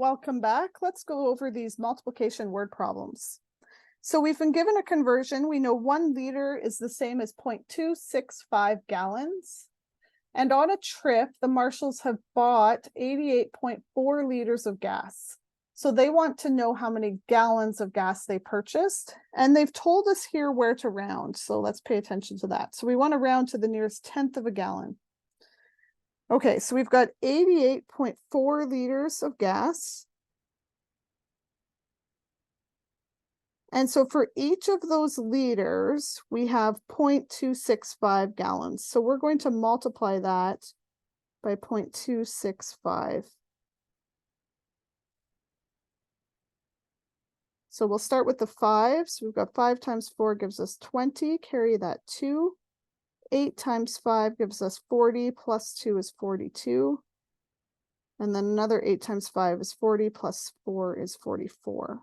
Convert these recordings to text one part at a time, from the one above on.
Welcome back. Let's go over these multiplication word problems. So we've been given a conversion. We know 1 liter is the same as 0.265 gallons. And on a trip, the Marshalls have bought 88.4 liters of gas. So they want to know how many gallons of gas they purchased. And they've told us here where to round. So let's pay attention to that. So we want to round to the nearest tenth of a gallon. Okay, so we've got 88.4 liters of gas. And so for each of those liters, we have 0.265 gallons. So we're going to multiply that by 0.265. So we'll start with the 5. So we've got 5 times 4 gives us 20, carry that 2. 8 times 5 gives us 40, plus 2 is 42. And then another 8 times 5 is 40, plus 4 is 44.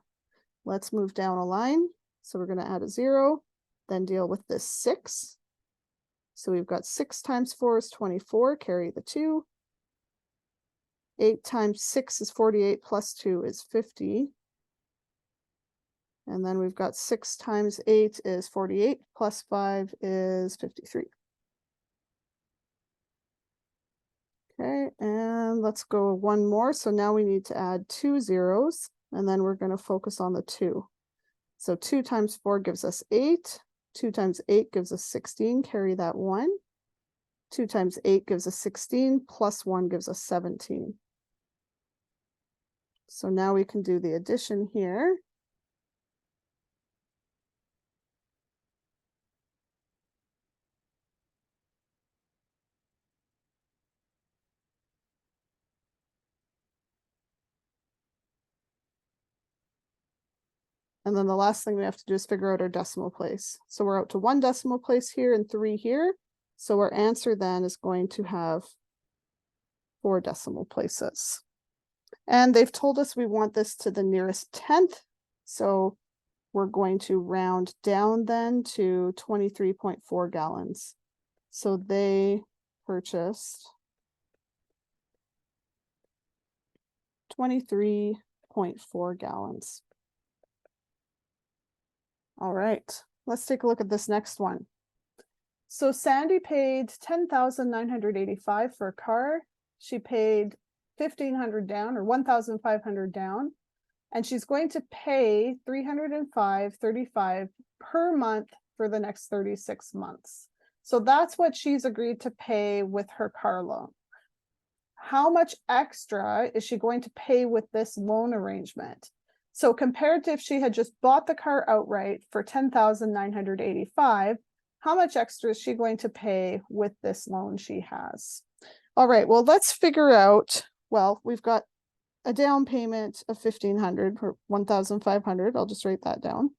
Let's move down a line. So we're going to add a 0, then deal with this 6. So we've got 6 times 4 is 24, carry the 2. 8 times 6 is 48, plus 2 is 50. And then we've got 6 times 8 is 48, plus 5 is 53. Okay, and let's go one more. So now we need to add 2 zeros, and then we're going to focus on the 2. So 2 times 4 gives us 8. 2 times 8 gives us 16, carry that 1. 2 times 8 gives us 16, plus 1 gives us 17. So now we can do the addition here. And then the last thing we have to do is figure out our decimal place. So we're out to 1 decimal place here and 3 here. So our answer then is going to have 4 decimal places. And they've told us we want this to the nearest tenth. So we're going to round down then to 23.4 gallons. So they purchased 23.4 gallons. All right, let's take a look at this next one. So Sandy paid $10,985 for a car. She paid $1,500 down, or $1,500 down, and she's going to pay $305.35 per month for the next 36 months. So that's what she's agreed to pay with her car loan. How much extra is she going to pay with this loan arrangement? So compared to if she had just bought the car outright for $10,985, how much extra is she going to pay with this loan she has? All right, well, let's figure out, well, we've got a down payment of $1,500 or $1,500. I'll just write that down.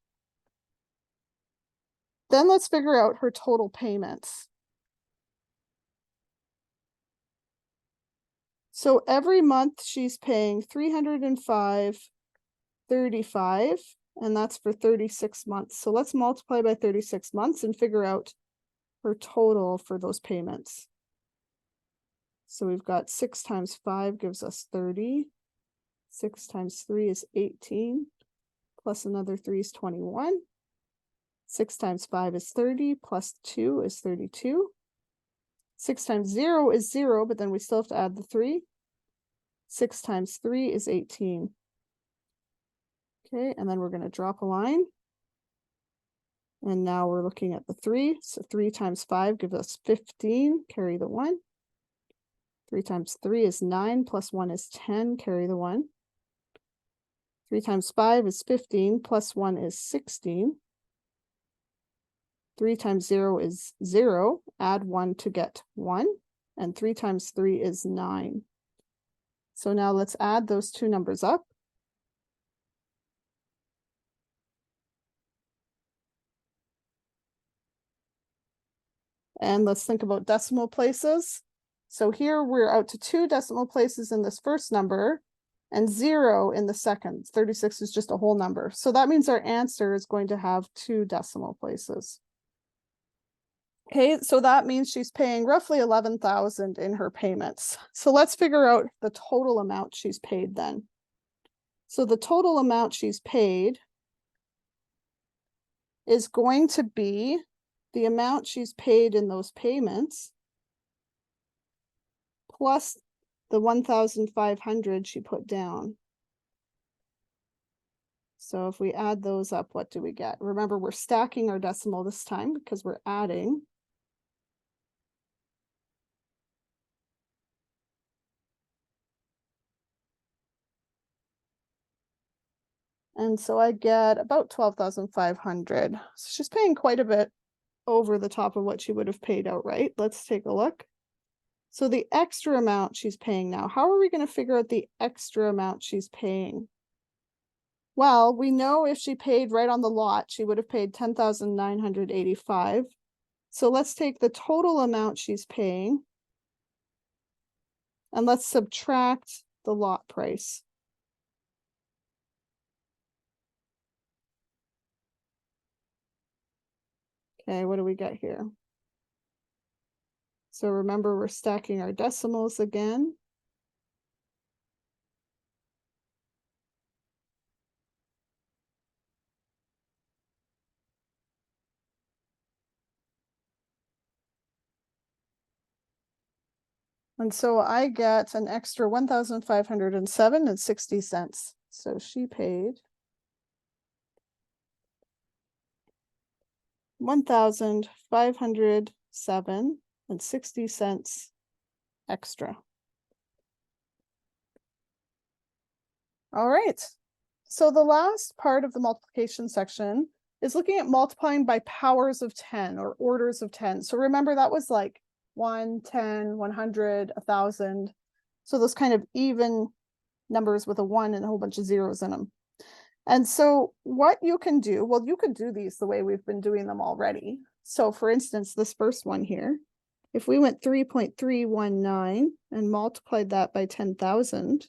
Then let's figure out her total payments. So every month she's paying $305.35, and that's for 36 months. So let's multiply by 36 months and figure out her total for those payments. So we've got 6 times 5 gives us 30. 6 times 3 is 18, plus another 3 is 21. 6 times 5 is 30, plus 2 is 32. 6 times 0 is 0, but then we still have to add the 3. 6 times 3 is 18. Okay, and then we're going to drop a line. And now we're looking at the 3. So 3 times 5 gives us 15, carry the 1. 3 times 3 is 9, plus 1 is 10, carry the 1. 3 times 5 is 15, plus 1 is 16. 3 times 0 is 0, add 1 to get 1. And 3 times 3 is 9. So now let's add those two numbers up. And let's think about decimal places. So here we're out to 2 decimal places in this first number and 0 in the second. 36 is just a whole number. So that means our answer is going to have 2 decimal places. Okay, so that means she's paying roughly $11,000 in her payments. So let's figure out the total amount she's paid then. So the total amount she's paid is going to be the amount she's paid in those payments plus the 1,500 she put down. So if we add those up, what do we get? Remember, we're stacking our decimal this time because we're adding. And so I get about 12,500. So she's paying quite a bit over the top of what she would have paid outright. Let's take a look. So the extra amount she's paying now, how are we going to figure out the extra amount she's paying? Well, we know if she paid right on the lot, she would have paid 10,985. So let's take the total amount she's paying and let's subtract the lot price. Okay, what do we get here? So remember, we're stacking our decimals again. And so I get an extra 1,507.60 cents. So she paid 1,507.60 cents extra. All right. So the last part of the multiplication section is looking at multiplying by powers of 10 or orders of 10. So remember, that was like 1, 10, 100, 1,000. So those kind of even numbers with a 1 and a whole bunch of zeros in them. And so what you can do, well, you could do these the way we've been doing them already. So for instance, this first one here, if we went 3.319 and multiplied that by 10,000,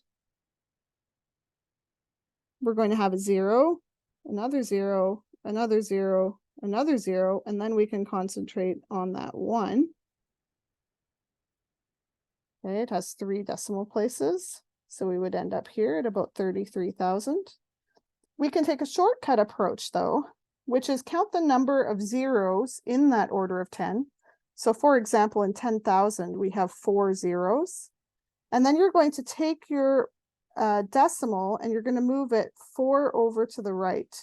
we're going to have a 0, another 0, another 0, another 0, and then we can concentrate on that 1. Okay, it has 3 decimal places, so we would end up here at about 33,000. We can take a shortcut approach though, which is count the number of zeros in that order of 10. So for example, in 10,000, we have 4 zeros. And then you're going to take your decimal and you're going to move it 4 over to the right.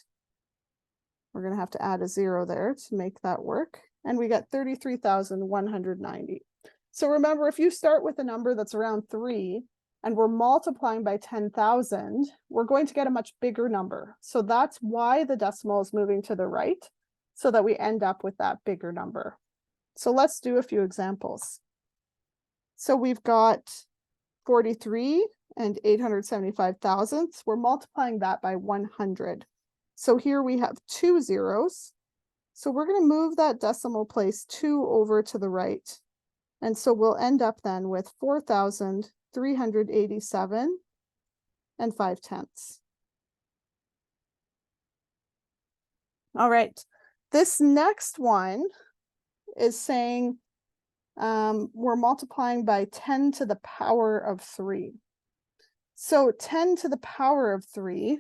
We're going to have to add a 0 there to make that work. And we get 33,190. So remember, if you start with a number that's around 3 and we're multiplying by 10,000, we're going to get a much bigger number. So that's why the decimal is moving to the right, so that we end up with that bigger number. So let's do a few examples. So we've got 43 and 875 thousandths. We're multiplying that by 100. So here we have 2 zeros. So we're going to move that decimal place 2 over to the right. And so we'll end up then with 4,387 and 5/10. All right, this next one is saying we're multiplying by 10 to the power of 3. So 10 to the power of 3,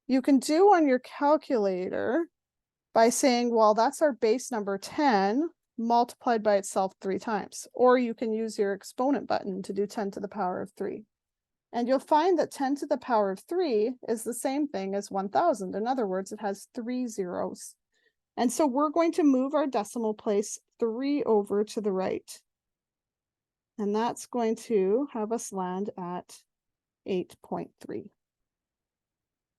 you can do on your calculator by saying, well, that's our base number 10 multiplied by itself 3 times. Or you can use your exponent button to do 10 to the power of 3. And you'll find that 10 to the power of 3 is the same thing as 1,000. In other words, it has 3 zeros. And so we're going to move our decimal place 3 over to the right. And that's going to have us land at 8.3.